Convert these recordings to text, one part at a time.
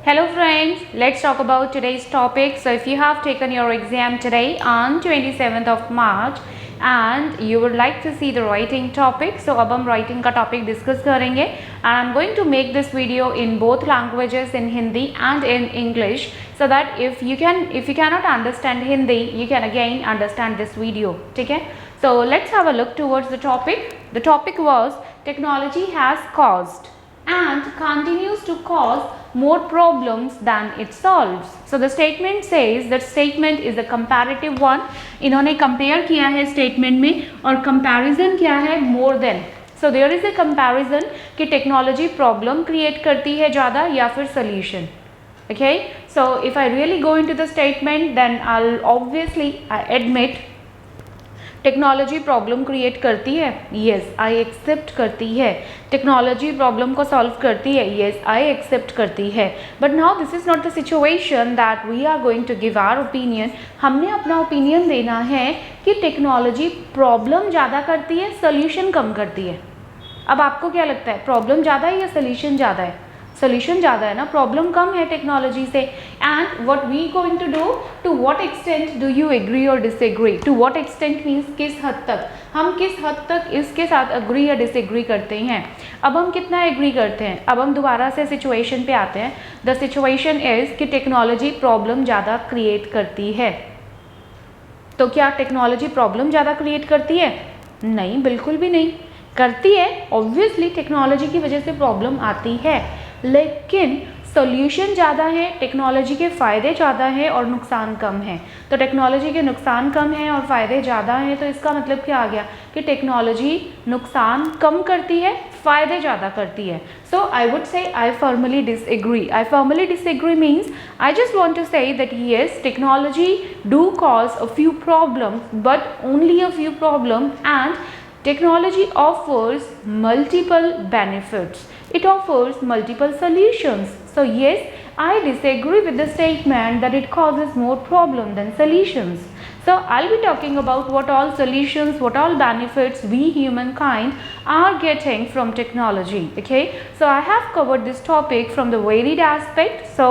Hello friends, let's talk about today's topic. So if you have taken your exam today on 27th of March and you would like to see the writing topic, so अब हम writing का topic discuss करेंगे and I'm going to make this video in both languages, in Hindi and in English, so that if you cannot understand Hindi, you can again understand this video. ठीक है? So let's have a look towards the topic. The topic was technology has caused and continues to cause more problems than it solves. So the statement says that statement is a comparative one. इन्होंने compare किया है statement में और comparison क्या है more than. So there is a comparison कि technology problem create करती है ज़्यादा या फिर solution. Okay, so if I really go into the statement, then I'll obviously admit technology problem create करती है. येस, आई एक्सेप्ट करती है. टेक्नोलॉजी प्रॉब्लम को सॉल्व करती है. येस, आई एक्सेप्ट करती है. But now this is not the situation that we are going to give our opinion. हमने अपना ओपिनियन देना है कि टेक्नोलॉजी प्रॉब्लम ज़्यादा करती है, सोल्यूशन कम करती है. अब आपको क्या लगता है, प्रॉब्लम ज़्यादा है या सोल्यूशन ज़्यादा है? सोल्यूशन ज़्यादा है ना, प्रॉब्लम कम है टेक्नोलॉजी से. And what we going to do, to what extent do you agree और disagree. To what extent means किस हद तक, हम किस हद तक इसके साथ अग्री या डिसएग्री करते हैं. अब हम कितना एग्री करते हैं. अब हम दोबारा से सिचुएशन पे आते हैं. द सिचुएशन इज़ कि टेक्नोलॉजी प्रॉब्लम ज़्यादा क्रिएट करती है. तो क्या टेक्नोलॉजी प्रॉब्लम ज़्यादा क्रिएट करती है? नहीं, बिल्कुल भी नहीं करती है. ऑब्वियसली टेक्नोलॉजी की वजह से प्रॉब्लम आती है, लेकिन सॉल्यूशन ज़्यादा है, टेक्नोलॉजी के फ़ायदे ज़्यादा है और नुकसान कम है. तो टेक्नोलॉजी के नुकसान कम है और फ़ायदे ज़्यादा हैं, तो इसका मतलब क्या आ गया कि टेक्नोलॉजी नुकसान कम करती है, फ़ायदे ज़्यादा करती है. सो I would say I formally disagree. I formally disagree means I just want to say that yes, technology do cause a few problems, but only a few problem, and technology offers multiple benefits. It offers multiple solutions. So yes, I disagree with the statement that it causes more problem than solutions. So I'll be talking about what all solutions, what all benefits we humankind are getting from technology. Okay, so I have covered this topic from the varied aspect. So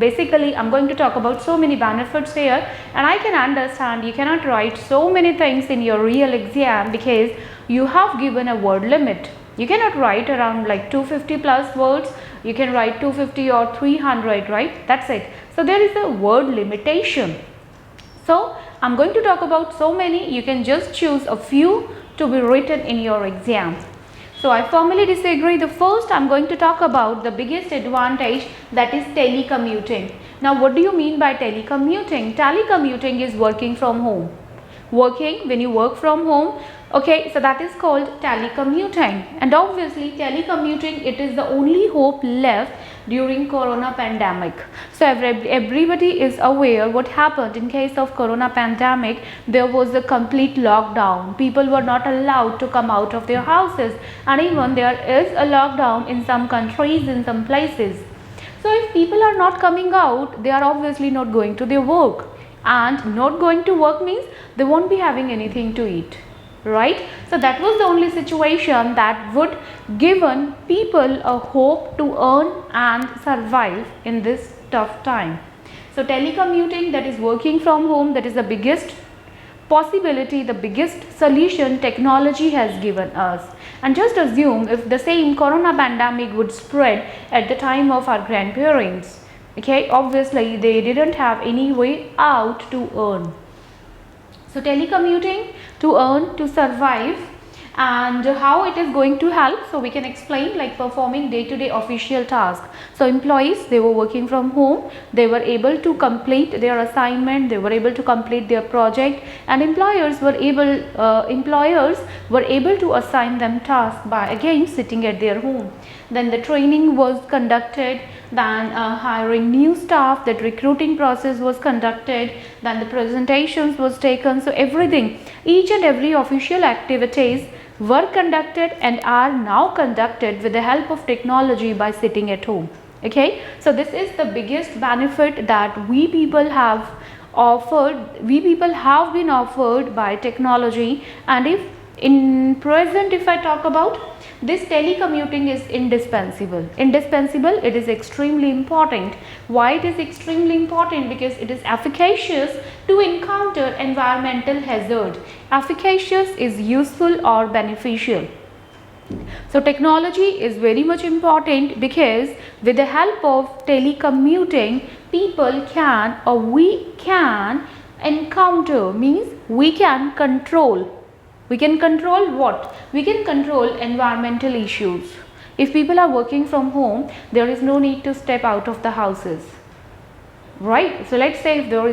basically I'm going to talk about so many benefits here, and I can understand you cannot write so many things in your real exam because you have given a word limit. You cannot write around like 250 plus words. You can write 250 or 300, right? That's it. So there is a word limitation. So I'm going to talk about so many. You can just choose a few to be written in your exam. So I firmly disagree. The first I'm going to talk about the biggest advantage, that is telecommuting. Now what do you mean by telecommuting? Telecommuting is working from home. Working, when you work from home, okay, so that is called telecommuting. And obviously telecommuting, it is the only hope left during corona pandemic. So everybody is aware what happened in case of corona pandemic. There was a complete lockdown. People were not allowed to come out of their houses, and even there is a lockdown in some countries, in some places. So if people are not coming out, they are obviously not going to their work, and not going to work means they won't be having anything to eat, right? So that was the only situation that would given people a hope to earn and survive in this tough time. So telecommuting, that is working from home, that is the biggest possibility, the biggest solution technology has given us. And just assume if the same corona pandemic would spread at the time of our grandparents. Okay, obviously they didn't have any way out to earn. So telecommuting, to earn, to survive, and how it is going to help. So we can explain like performing day-to-day official tasks. So employees, they were working from home, they were able to complete their assignment, they were able to complete their project, and employers were able to assign them tasks by again sitting at their home. Then the training was conducted, then hiring new staff, that recruiting process was conducted, then the presentations was taken. So everything, each and every official activities were conducted and are now conducted with the help of technology by sitting at home. Okay, so this is the biggest benefit that we people have been offered by technology. And if In present, if I talk about this, telecommuting is indispensable. It is extremely important. Why it is extremely important? Because it is efficacious to encounter environmental hazard. Efficacious is useful or beneficial. So technology is very much important, because with the help of telecommuting, people can, or we can encounter, means we can control. We can control what? We can control environmental issues. If people are working from home, there is no need to step out of the houses. Right? So let's say if there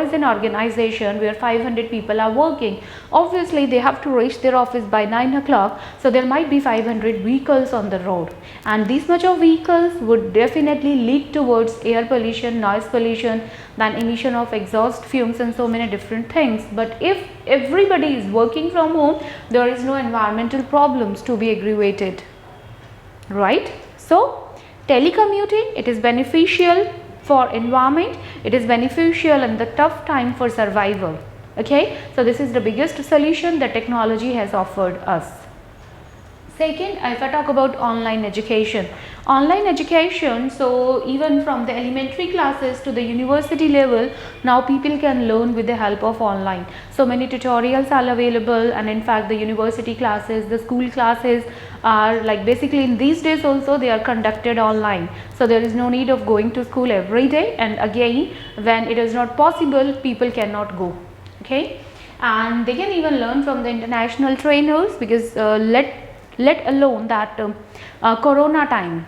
is an organization where 500 people are working, obviously they have to reach their office by 9 o'clock. So there might be 500 vehicles on the road, and this much of vehicles would definitely lead towards air pollution, noise pollution, then emission of exhaust fumes and so many different things. But if everybody is working from home, there is no environmental problems to be aggravated. Right? So telecommuting, it is beneficial for environment, it is beneficial in the tough time for survival. Okay, so this is the biggest solution that technology has offered us. Second, if I talk about online education, so even from the elementary classes to the university level, now people can learn with the help of online. So many tutorials are available, and in fact the university classes, the school classes are like basically in these days also they are conducted online. So there is no need of going to school every day, and again when it is not possible, people cannot go. Okay, and they can even learn from the international trainers, because let alone that corona time,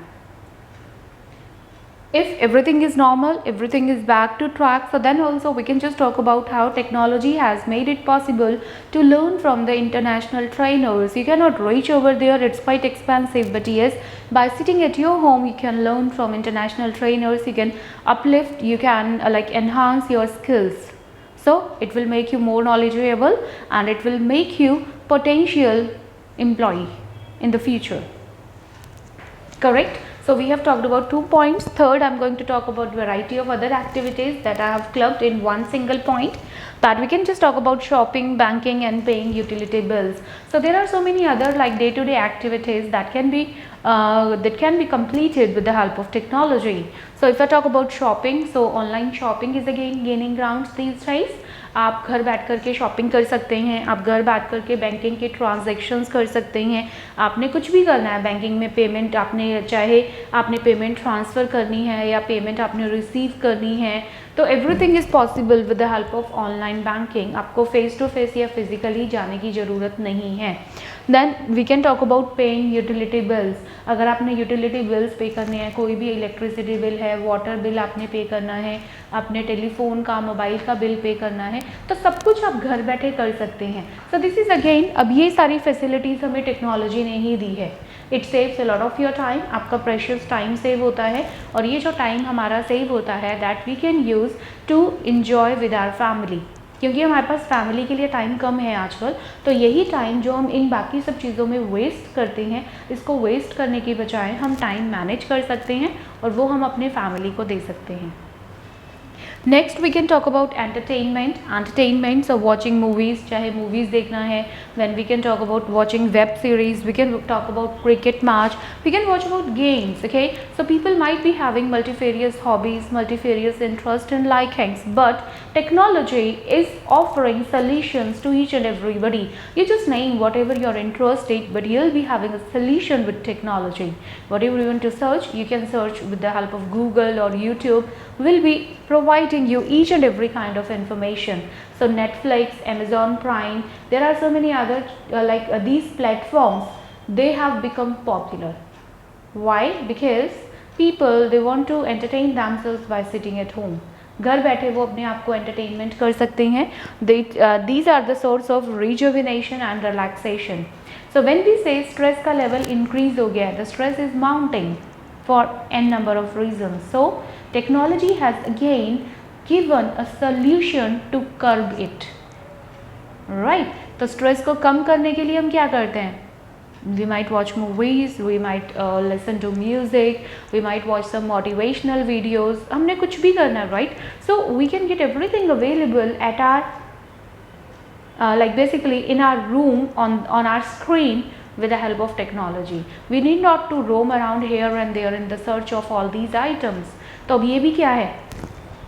if everything is normal, everything is back to track, so then also we can just talk about how technology has made it possible to learn from the international trainers. You cannot reach over there, it's quite expensive, but yes, by sitting at your home you can learn from international trainers, you can uplift, you can like enhance your skills. So it will make you more knowledgeable, and it will make you potential employee in the future. Correct? So we have talked about 2 points. Third, I am going to talk about variety of other activities that I have clubbed in one single point, that we can just talk about shopping, banking and paying utility bills. So there are so many other like day-to-day activities that can be completed with the help of technology. So if I talk about shopping, so online shopping is again gaining grounds these days. आप घर बैठ कर के shopping कर सकते हैं, आप घर बैठ कर के बैंकिंग के ट्रांजैक्शंस कर सकते हैं, आपने कुछ भी करना है बैंकिंग में, पेमेंट आपने चाहे आपने पेमेंट ट्रांसफ़र करनी है या पेमेंट आपने रिसीव करनी है, तो everything is possible with the help of online banking. आपको फेस टू फेस या फिजिकली जाने की ज़रूरत नहीं है. Then we can talk about paying utility bills. अगर आपने यूटिलिटी बिल्स पे करने हैं, कोई भी इलेक्ट्रिसिटी बिल है, वाटर बिल आपने पे करना है, आपने टेलीफोन का, मोबाइल का बिल पे करना है, तो सब कुछ आप घर बैठे कर सकते हैं. सो दिस इज़ अगेन, अब ये सारी फैसिलिटीज़ हमें टेक्नोलॉजी ने ही दी है. It saves a lot of your time, आपका प्रेशियस टाइम सेव होता है, और ये जो टाइम हमारा सेव होता है that we can use to enjoy with our family, क्योंकि हमारे पास फैमिली के लिए टाइम कम है आजकल. तो यही टाइम जो हम इन बाकी सब चीज़ों में वेस्ट करते हैं, इसको वेस्ट करने की बजाय हम टाइम मैनेज कर सकते हैं और वो हम अपने फैमिली को दे सकते हैं. Next we can talk about entertainment. So watching movies, चाहे मूवीज़ देखना है, then we can talk about watching web series, we can talk about cricket match, we can watch about games. Okay, so people might be having multifarious hobbies, multifarious interest and likings, but technology is offering solutions to each and everybody. You just name whatever you're interested, but you'll be having a solution with technology. Whatever you want to search, you can search with the help of Google or YouTube, will be providing you each and every kind of information. So Netflix, Amazon Prime, there are so many other these platforms, they have become popular. Why? Because people, they want to entertain themselves by sitting at home. घर बैठे वो अपने आप को entertainment कर सकते हैं. These are the source of rejuvenation and relaxation. So when we say stress का level increase हो गया, the stress is mounting for n number of reasons. So technology has again given a solution to curb it. Right? तो stress को कम करने के लिए हम क्या करते हैं? We might watch movies, we might listen to music, we might watch some motivational videos. हमने कुछ भी करना है, right? So we can get everything available at our like basically in our room on our screen with the help of technology. We need not to roam around here and there in the search of all these items. तो अब ये भी क्या है?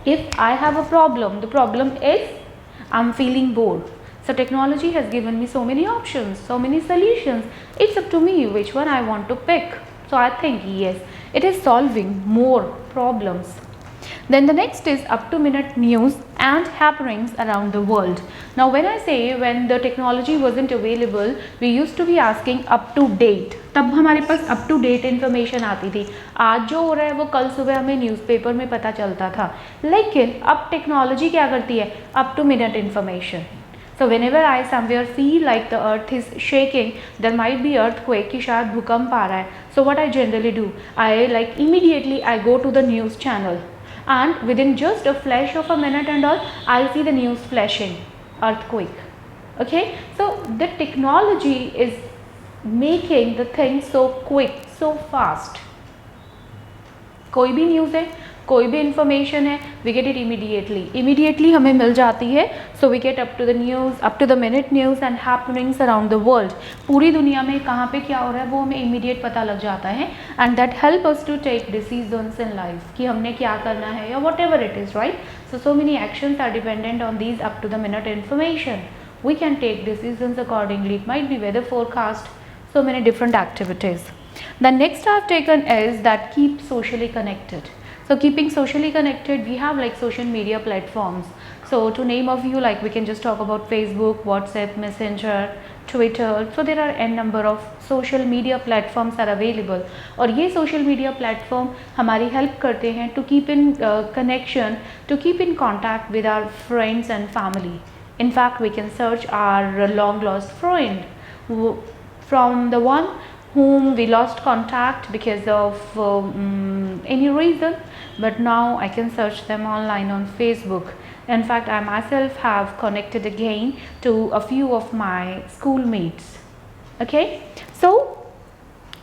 If I have a problem, the problem is I'm feeling bored. So technology has given me so many options, so many solutions. It's up to me which one I want to pick. So I think yes, it is solving more problems. Then the next is up to minute news and happenings around the world. Now when I say when the technology wasn't available, we used to be asking up to date. तब हमारे पास up to date information आती थी. आज जो हो रहा है वो कल सुबह हमें न्यूज़पेपर में पता चलता था. लेकिन अब टेक्नोलॉजी क्या करती है? up to minute information. So whenever I somewhere feel like the earth is shaking, there might be earthquake कि शायद भूकंप आ रहा है. So what I generally do, I like immediately I go to the news channel. And within just a flash of a minute and all, I'll see the news flashing, earthquake. Okay, so the technology is making the thing so quick, so fast. कोई भी news है, कोई भी information है, we get it immediately हमें मिल जाती है. So we get up to the news, up to the minute news and happenings around the world. पूरी दुनिया में कहाँ पे क्या हो रहा है वो हमें इमीडिएट पता लग जाता है. And that help us to take decisions in life कि हमने क्या करना है या whatever it is, right. So many actions are dependent on these up to the minute information. We can take decisions accordingly. It might be weather forecast, so many different activities. The next I've taken is that keep socially connected. So keeping socially connected, we have like social media platforms. So to name a few, like we can just talk about Facebook, WhatsApp, Messenger, Twitter. So there are n number of social media platforms are available. और ये social media platform हमारी help करते हैं to keep in connection, to keep in contact with our friends and family. In fact, we can search our long lost friend from the one whom we lost contact because of any reason, but now I can search them online on Facebook. In fact, I myself have connected again to a few of my schoolmates. Okay, so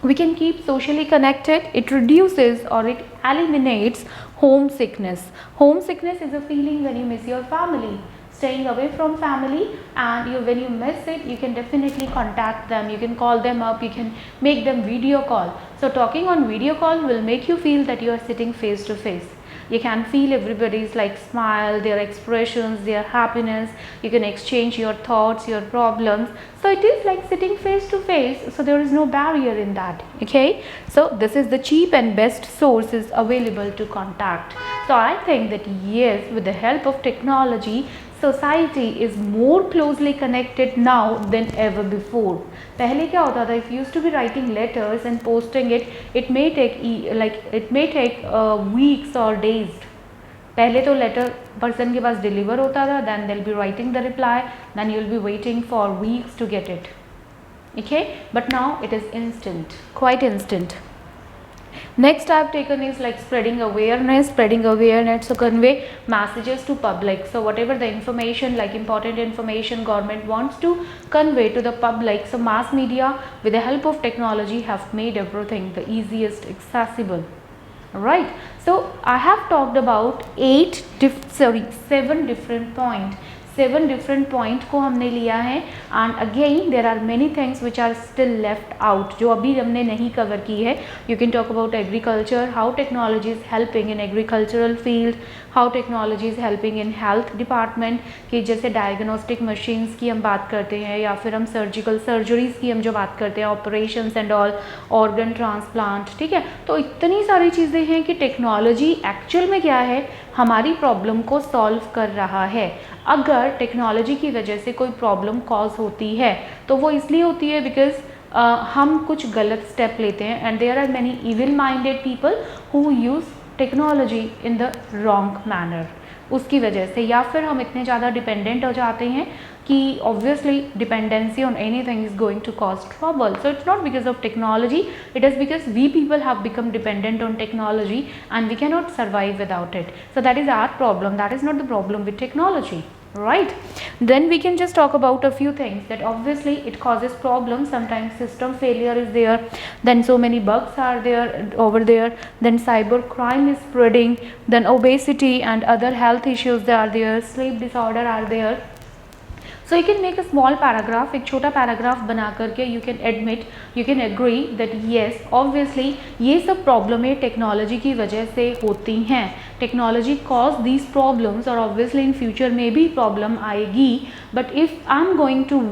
we can keep socially connected. It reduces or it eliminates homesickness. Homesickness is a feeling when you miss your family, staying away from family, and when you miss it, you can definitely contact them, you can call them up, you can make them video call. So talking on video call will make you feel that you are sitting face to face. You can feel everybody's like smile, their expressions, their happiness. You can exchange your thoughts, your problems. So it is like sitting face to face. So there is no barrier in that. Okay, so this is the cheap and best sources available to contact. So I think that yes, with the help of technology, society is more closely connected now than ever before. पहले क्या होता था? If you used to be writing letters and posting it, it may take weeks or days. पहले तो letter person के पास deliver होता था, then they'll be writing the reply, then you'll be waiting for weeks to get it. Okay, but now it is instant, quite instant. Next I've taken is like spreading awareness to convey messages to public. So whatever the information, like important information government wants to convey to the public, so mass media with the help of technology have made everything the easiest accessible. Right, so I have talked about 7 different points. 7 different point को हमने लिया है. And again there are many things which are still left out, जो अभी हमने नहीं cover की है. You can talk about agriculture, how technology is helping in agricultural field, how technology is helping in health department, कि जैसे diagnostic machines की हम बात करते हैं, या फिर हम सर्जिकल सर्जरीज़ की हम जो बात करते हैं, operations and all, organ transplant. ठीक है, तो इतनी सारी चीज़ें हैं कि टेक्नोलॉजी एक्चुअल में क्या है, हमारी प्रॉब्लम को सॉल्व कर रहा है. अगर टेक्नोलॉजी की वजह से कोई प्रॉब्लम कॉज होती है तो वो इसलिए होती है बिकॉज हम कुछ गलत स्टेप लेते हैं, and there are many evil minded people who use technology in the wrong manner. उसकी वजह से, या फिर हम इतने ज़्यादा डिपेंडेंट हो जाते हैं कि obviously dependency on anything is going to cause trouble. So it's not because of technology, it is because we people have become dependent on technology and we can not survive without it. So that is our problem, that is not the problem with technology. Right, then we can just talk about a few things that obviously it causes problems. Sometimes system failure is there, then so many bugs are there over there, then cyber crime is spreading, then obesity and other health issues are there, sleep disorder are there. So you can make a small paragraph, एक छोटा paragraph बना करके you can admit, you can agree that yes obviously ये सब प्रॉब्लमें technology की वजह से होती हैं, टेक्नोलॉजी कॉज दीज प्रॉब्लम्स और ऑब्वियसली इन फ्यूचर में भी प्रॉब्लम आएगी, but if I am going to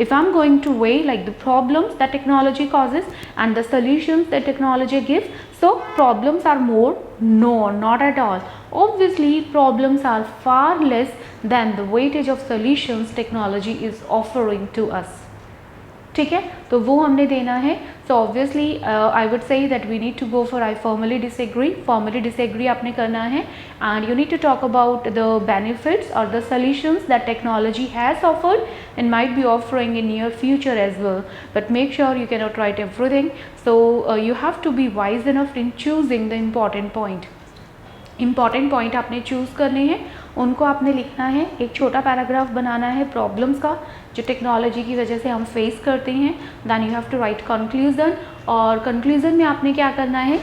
if I'm going to weigh like the problems that technology causes and the solutions that technology gives, so problems are more? No, not at all. Obviously problems are far less than the weightage of solutions technology is offering to us. ठीक है, तो वो हमने देना है. So obviously I would say that we need to go for I formally disagree आपने करना है, and you need to talk about the benefits और the solutions that technology has offered and might be offering in near future as well, but make sure you cannot write everything. So you have to be wise enough in choosing the important point आपने choose करने हैं, उनको आपने लिखना है, एक छोटा paragraph बनाना है प्रॉब्लम्स का जो टेक्नोलॉजी की वजह से हम फेस करते हैं. Then you have to write conclusion, और कंक्लूजन में आपने क्या करना है,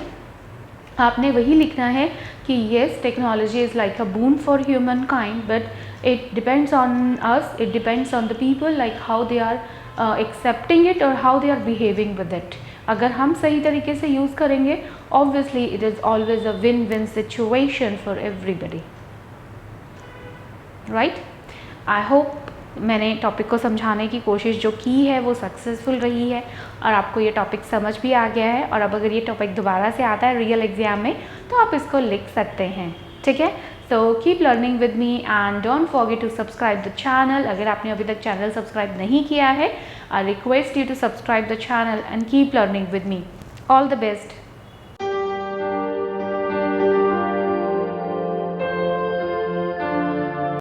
आपने वही लिखना है कि yes technology is like a boon for humankind, but it depends on us, it depends on the people like how they are accepting it और how they are behaving with it. अगर हम सही तरीके से use करेंगे obviously it is always a win win situation for everybody, right. I hope मैंने topic को समझाने की कोशिश जो की है वो सक्सेसफुल रही है और आपको ये टॉपिक समझ भी आ गया है, और अब अगर ये टॉपिक दोबारा से आता है रियल एग्जाम में तो आप इसको लिख सकते हैं. ठीक है, so keep learning with me and don't forget to subscribe the channel. अगर आपने अभी तक चैनल सब्सक्राइब नहीं किया है, I request you to subscribe the channel and keep learning with me. All the best.